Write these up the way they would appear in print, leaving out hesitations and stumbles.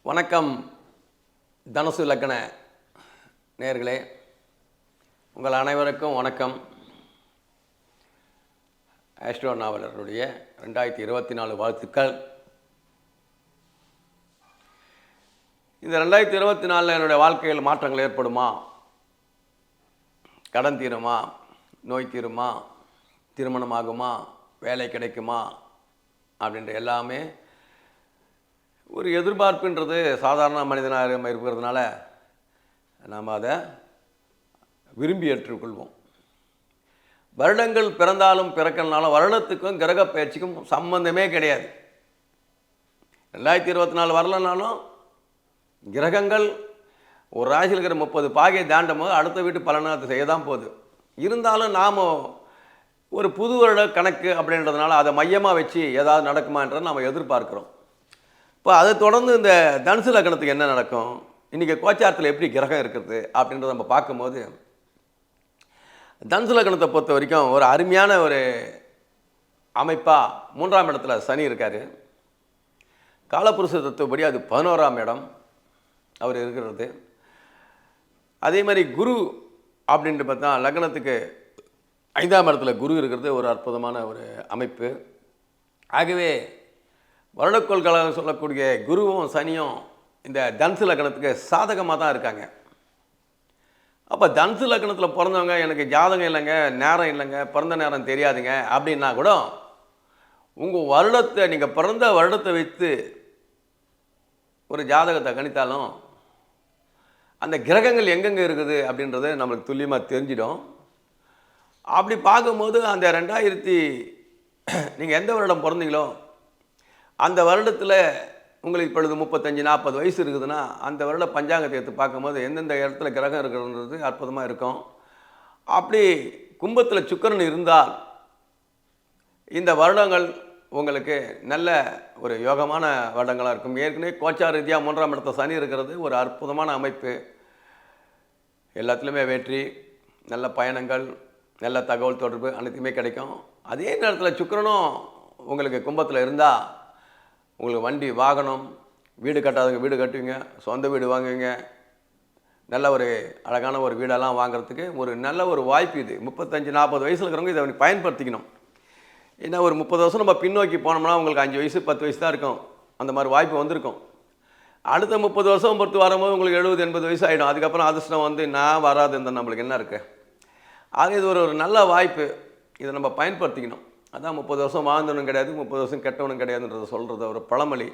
வணக்கம் தனுசு லக்ன நேயர்களே, உங்கள் அனைவருக்கும் வணக்கம். ஆஸ்ட்ரோ நாவலருடைய 2024 வாழ்த்துக்கள். இந்த 2024 என்னுடைய வாழ்க்கையில் மாற்றங்கள் ஏற்படுமா? கடன் தீருமா? நோய் தீருமா? திருமணம் ஆகுமா? வேலை கிடைக்குமா? அப்படின்ற எல்லாமே ஒரு எதிர்பார்ப்புன்றது சாதாரண மனிதனாக இருக்கிறதுனால நாம் அதை விரும்பி ஏற்றுக்கொள்வோம். வருடங்கள் பிறந்தாலும் பிறக்கலனாலும் வருடத்துக்கும் கிரக பயிற்சிக்கும் சம்பந்தமே கிடையாது. 2024 வரலனாலும் கிரகங்கள் ஒரு ராசியில் இருக்கிற 30 பாகையை தாண்டும் போது அடுத்த வீட்டு பலனை அது செய்ய தான் போகுது. இருந்தாலும் நாம் ஒரு புது வருட கணக்கு அப்படின்றதுனால அதை மையமாக வச்சு ஏதாவது நடக்குமான்றதை நாம் எதிர்பார்க்குறோம். இப்போ அதை தொடர்ந்து இந்த தனுசு லக்னத்துக்கு என்ன நடக்கும், இன்றைக்கி கோச்சாரத்தில் எப்படி கிரகம் இருக்கிறது அப்படின்றத நம்ம பார்க்கும்போது, தனுசு லக்னத்தை பொறுத்த வரைக்கும் ஒரு அருமையான ஒரு அமைப்பாக 3ஆம் இடத்துல சனி இருக்கார். காலபுருஷ தத்துவப்படி அது 11ஆம் இடம் அவர் இருக்கிறது. அதே மாதிரி குரு அப்படின்ட்டு பார்த்தா லக்னத்துக்கு 5ஆம் இடத்துல குரு இருக்கிறது ஒரு அற்புதமான ஒரு அமைப்பு. ஆகவே வருடக்கோள்களாக சொல்லக்கூடிய குருவும் சனியும் இந்த தனுசு லக்னத்துக்கு சாதகமாக தான் இருக்காங்க. அப்போ தனுசு லக்னத்தில் பிறந்தவங்க எனக்கு ஜாதகம் இல்லைங்க, நேரம் இல்லைங்க, பிறந்த நேரம் தெரியாதுங்க அப்படின்னா கூட உங்கள் வருடத்தை நீங்கள் பிறந்த வருடத்தை வைத்து ஒரு ஜாதகத்தை கணித்தாலும் அந்த கிரகங்கள் எங்கெங்கே இருக்குது அப்படின்றது நம்மளுக்கு துல்லியமாக தெரிஞ்சிடும். அப்படி பார்க்கும்போது அந்த நீங்கள் எந்த வருடம் பிறந்தீங்களோ அந்த வருடத்தில் உங்களுக்கு இப்பொழுது 35-40 வயசு இருக்குதுன்னா அந்த வருட பஞ்சாங்கத்தை எடுத்து பார்க்கும்போது எந்தெந்த இடத்துல கிரகம் இருக்கிறது அற்புதமாக இருக்கும். அப்படி கும்பத்தில் சுக்கிரன் இருந்தால் இந்த வருடங்கள் உங்களுக்கு நல்ல ஒரு யோகமான வருடங்களாக இருக்கும். ஏற்கனவே கோச்சார ரீதியாக 3ஆம் இடத்துல சனி இருக்கிறது ஒரு அற்புதமான அமைப்பு. எல்லாத்துலேயுமே வெற்றி, நல்ல பயணங்கள், நல்ல தகவல் தொடர்பு அனைத்துமே கிடைக்கும். அதே நேரத்தில் சுக்கிரனும் உங்களுக்கு கும்பத்தில் இருந்தால் உங்களுக்கு வண்டி வாகனம், வீடு கட்டாதவங்க வீடு கட்டுவீங்க, சொந்த வீடு வாங்குவீங்க, நல்ல ஒரு அழகான ஒரு வீடெல்லாம் வாங்குறதுக்கு ஒரு நல்ல ஒரு வாய்ப்பு இது. 35-40 வயசில் இருக்கிறவங்க இதை பயன்படுத்திக்கணும். ஏன்னா ஒரு 30 வருஷம் நம்ம பின்னோக்கி போனோம்னா உங்களுக்கு 5 வயசு 10 வயசு தான் இருக்கும். அந்த மாதிரி வாய்ப்பு வந்திருக்கும். அடுத்த 30 வருஷம் பொறுத்து வரும்போது உங்களுக்கு 70-80 வயசு ஆகிடும். அதுக்கப்புறம் அதிர்ஷ்டம் வந்து நான் வராது இருந்தால் நம்மளுக்கு என்ன இருக்குது. ஆக இது ஒரு நல்ல வாய்ப்பு, இதை நம்ம பயன்படுத்திக்கணும். அதான் 30 வருஷம் வாழ்ந்தவனும் கிடையாது, 30 வருஷம் கெட்டவனும் கிடையாதுன்றதை சொல்கிறது ஒரு பழமொழி.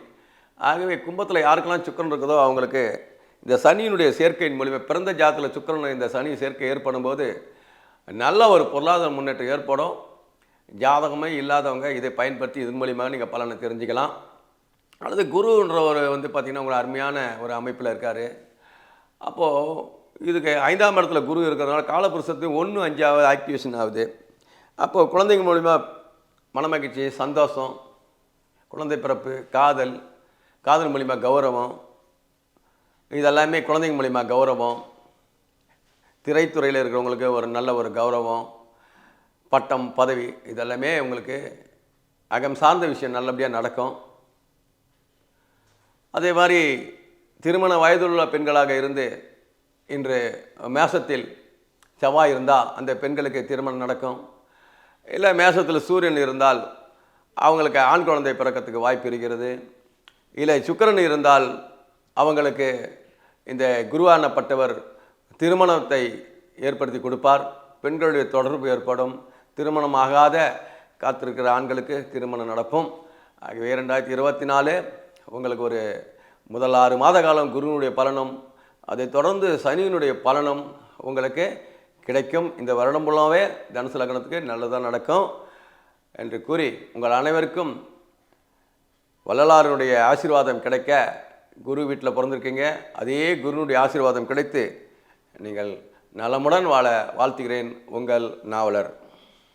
ஆகவே கும்பத்தில் யாருக்கெல்லாம் சுக்கிரன் இருக்குதோ அவங்களுக்கு இந்த சனியினுடைய சேர்க்கையின் மூலிமா பிறந்த ஜாதத்தில் சுக்கிரன் இந்த சனி சேர்க்கை ஏற்படும் போது நல்ல ஒரு பொருளாதார முன்னேற்றம் ஏற்படும். ஜாதகமே இல்லாதவங்க இதை பயன்படுத்தி இதன் மூலியமாக நீங்கள் பலனை தெரிஞ்சுக்கலாம். அடுத்து குருன்றவர் பார்த்திங்கன்னா உங்களுக்கு அருமையான ஒரு அமைப்பில் இருக்கார். அப்போது இதுக்கு 5ஆம் இடத்துல குரு இருக்கிறதுனால காலபுருஷத்துக்கு 1-5 ஆக்டிவேஷன் ஆகுது. அப்போது குழந்தைங்க மூலிமா மனமகிழ்ச்சி, சந்தோஷம், குழந்தை பிறப்பு, காதல் மூலிமா கௌரவம், இதெல்லாமே குழந்தைங்க மூலிமா கௌரவம், திரைத்துறையில் இருக்கிறவங்களுக்கு ஒரு நல்ல ஒரு கௌரவம், பட்டம், பதவி, இதெல்லாமே உங்களுக்கு அகம் சார்ந்த விஷயம் நல்லபடியாக நடக்கும். அதே மாதிரி திருமண வயதுள்ள பெண்களாக இருந்து இன்று மேசத்தில் செவ்வாய் இருந்தால் அந்த பெண்களுக்கு திருமணம் நடக்கும். இல்லை மேசத்தில் சூரியன் இருந்தால் அவங்களுக்கு ஆண் குழந்தை பிறக்கிறதுக்கு வாய்ப்பு இருக்கிறது. இல்லை சுக்கிரன் இருந்தால் அவங்களுக்கு இந்த குருவானப்பட்டவர் திருமணத்தை ஏற்படுத்தி கொடுப்பார். பெண்களுடைய தொடர்பு ஏற்படும். திருமணம் ஆகாத காத்திருக்கிற ஆண்களுக்கு திருமணம் நடக்கும். ஆகவே 2024 உங்களுக்கு ஒரு முதல் 6 மாத காலம் குருவினுடைய பலனும் அதை தொடர்ந்து சனியினுடைய பலனும் உங்களுக்கு கிடைக்கும். இந்த வருடம் ஃபுல்லாகவே தனுசு லக்னத்துக்கு நல்லதாக நடக்கும் என்று கூறி உங்கள் அனைவருக்கும் வள்ளலாருடைய ஆசீர்வாதம் கிடைக்க, குரு வீட்டில் பிறந்திருக்கீங்க, அதே குருனுடைய ஆசீர்வாதம் கிடைத்து நீங்கள் நலமுடன் வாழ வாழ்த்துகிறேன். உங்கள் நாவலர்.